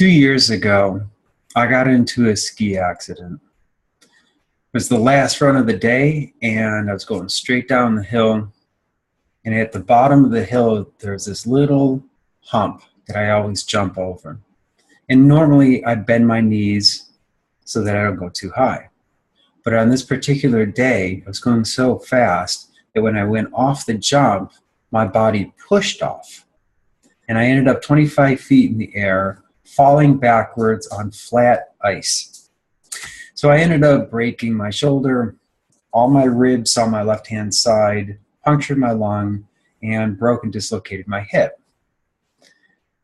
2 years ago, I got into a ski accident. It was the last run of the day, and I was going straight down the hill. And at the bottom of the hill, there's this little hump that I always jump over. And normally I bend my knees so that I don't go too high. But on this particular day, I was going so fast that when I went off the jump, my body pushed off. And I ended up 25 feet in the air, falling backwards on flat ice. So I ended up breaking my shoulder, all my ribs on my left-hand side, punctured my lung, and broke and dislocated my hip.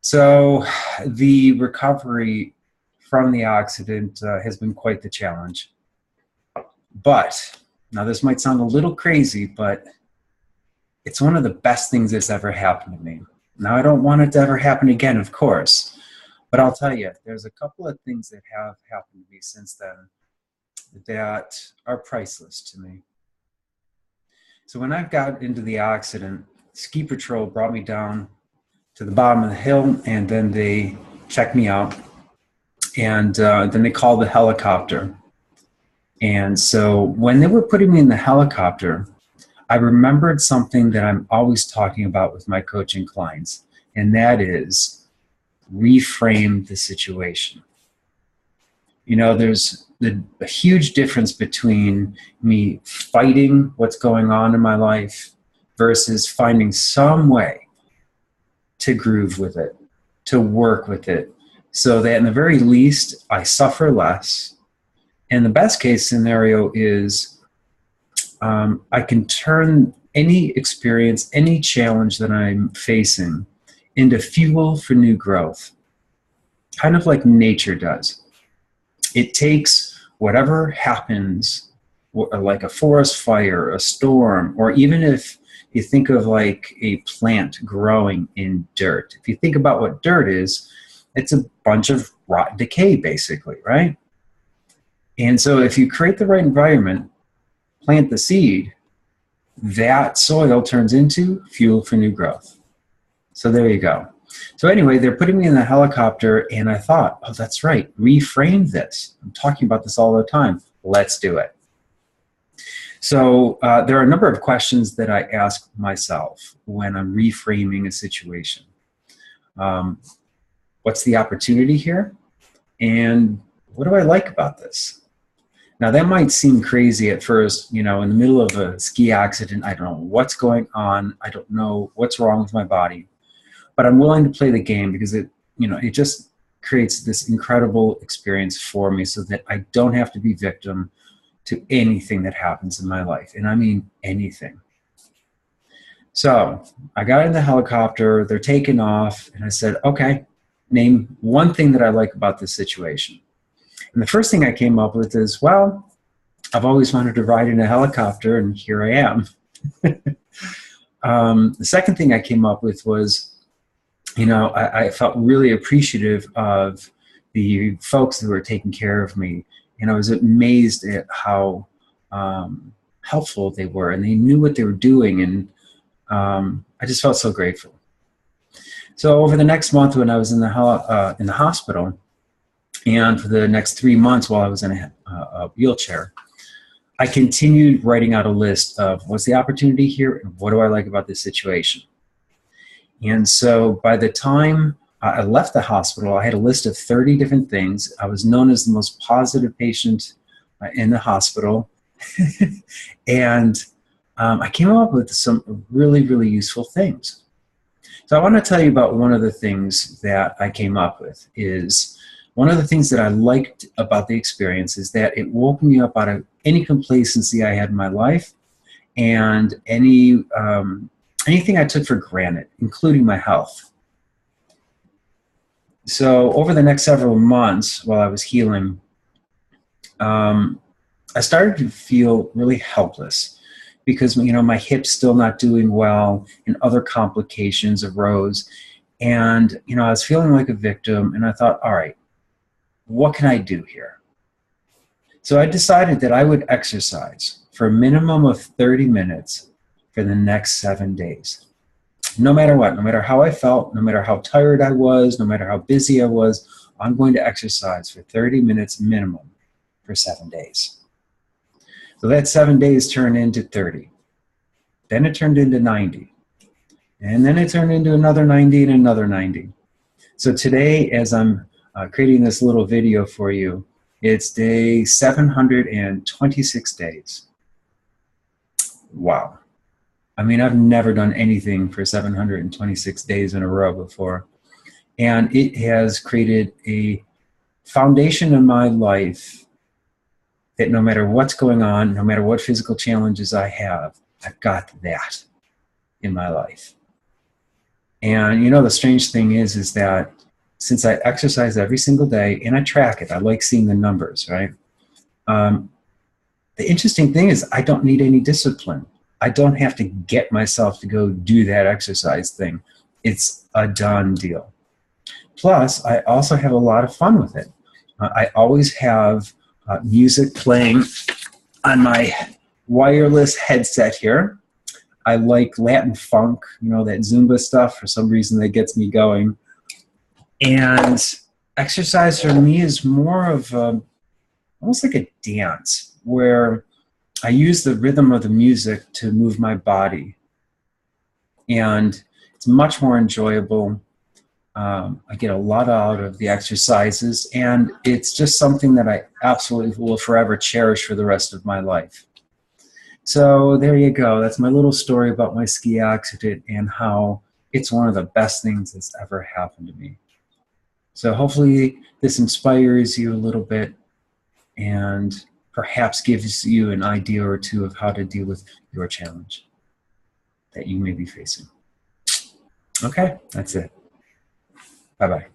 So the recovery from the accident has been quite the challenge. But, now this might sound a little crazy, but it's one of the best things that's ever happened to me. Now, I don't want it to ever happen again, of course, but I'll tell you, there's a couple of things that have happened to me since then that are priceless to me. So when I got into the accident, ski patrol brought me down to the bottom of the hill, and then they checked me out, and then they called the helicopter. And so when they were putting me in the helicopter, I remembered something that I'm always talking about with my coaching clients, and that is reframe the situation. You know, there's a huge difference between me fighting what's going on in my life versus finding some way to groove with it, to work with it, so that in the very least, I suffer less. And the best case scenario is I can turn any experience, any challenge that I'm facing into fuel for new growth, kind of like nature does. It takes whatever happens, like a forest fire, a storm, or even if you think of like a plant growing in dirt. If you think about what dirt is, it's a bunch of rot decay, basically, right? And so if you create the right environment, plant the seed, that soil turns into fuel for new growth. So there you go. So anyway, they're putting me in the helicopter, and I thought, oh, that's right, reframe this. I'm talking about this all the time. Let's do it. So there are a number of questions that I ask myself when I'm reframing a situation. What's the opportunity here? And what do I like about this? Now, that might seem crazy at first, you know, in the middle of a ski accident. I don't know what's going on. I don't know what's wrong with my body. But I'm willing to play the game because it just creates this incredible experience for me so that I don't have to be victim to anything that happens in my life. And I mean anything. So I got in the helicopter, they're taking off, and I said, okay, name one thing that I like about this situation. And the first thing I came up with is, well, I've always wanted to ride in a helicopter, and here I am. The second thing I came up with was, you know, I felt really appreciative of the folks who were taking care of me. And I was amazed at how helpful they were, and they knew what they were doing. And I just felt so grateful. So over the next month when I was in the hospital, and for the next 3 months while I was in a wheelchair, I continued writing out a list of what's the opportunity here and what do I like about this situation. And so by the time I left the hospital, I had a list of 30 different things. I was known as the most positive patient in the hospital. And I came up with some really, really useful things. So I want to tell you about one of the things that I came up with. Is one of the things that I liked about the experience is that it woke me up out of any complacency I had in my life and anything I took for granted, including my health. So over the next several months while I was healing, I started to feel really helpless because, you know, my hip's still not doing well and other complications arose. And, you know, I was feeling like a victim, and I thought, all right, what can I do here? So I decided that I would exercise for a minimum of 30 minutes for the next 7 days. No matter what, no matter how I felt, no matter how tired I was, no matter how busy I was, I'm going to exercise for 30 minutes minimum for 7 days. So that 7 days turned into 30. Then it turned into 90. And then it turned into another 90 and another 90. So today, as I'm creating this little video for you, it's day 726 days. Wow. I mean, I've never done anything for 726 days in a row before. And it has created a foundation in my life that no matter what's going on, no matter what physical challenges I have, I've got that in my life. And you know, the strange thing is that since I exercise every single day and I track it, I like seeing the numbers, right? The interesting thing is I don't need any discipline. I don't have to get myself to go do that exercise thing. It's a done deal. Plus, I also have a lot of fun with it. I always have music playing on my wireless headset here. I like Latin funk, you know, that Zumba stuff. For some reason, that gets me going. And exercise for me is more of almost like a dance, where I use the rhythm of the music to move my body. And it's much more enjoyable. I get a lot out of the exercises, and it's just something that I absolutely will forever cherish for the rest of my life. So there you go. That's my little story about my ski accident and how it's one of the best things that's ever happened to me. So hopefully this inspires you a little bit and perhaps gives you an idea or two of how to deal with your challenge that you may be facing. Okay, that's it. Bye-bye.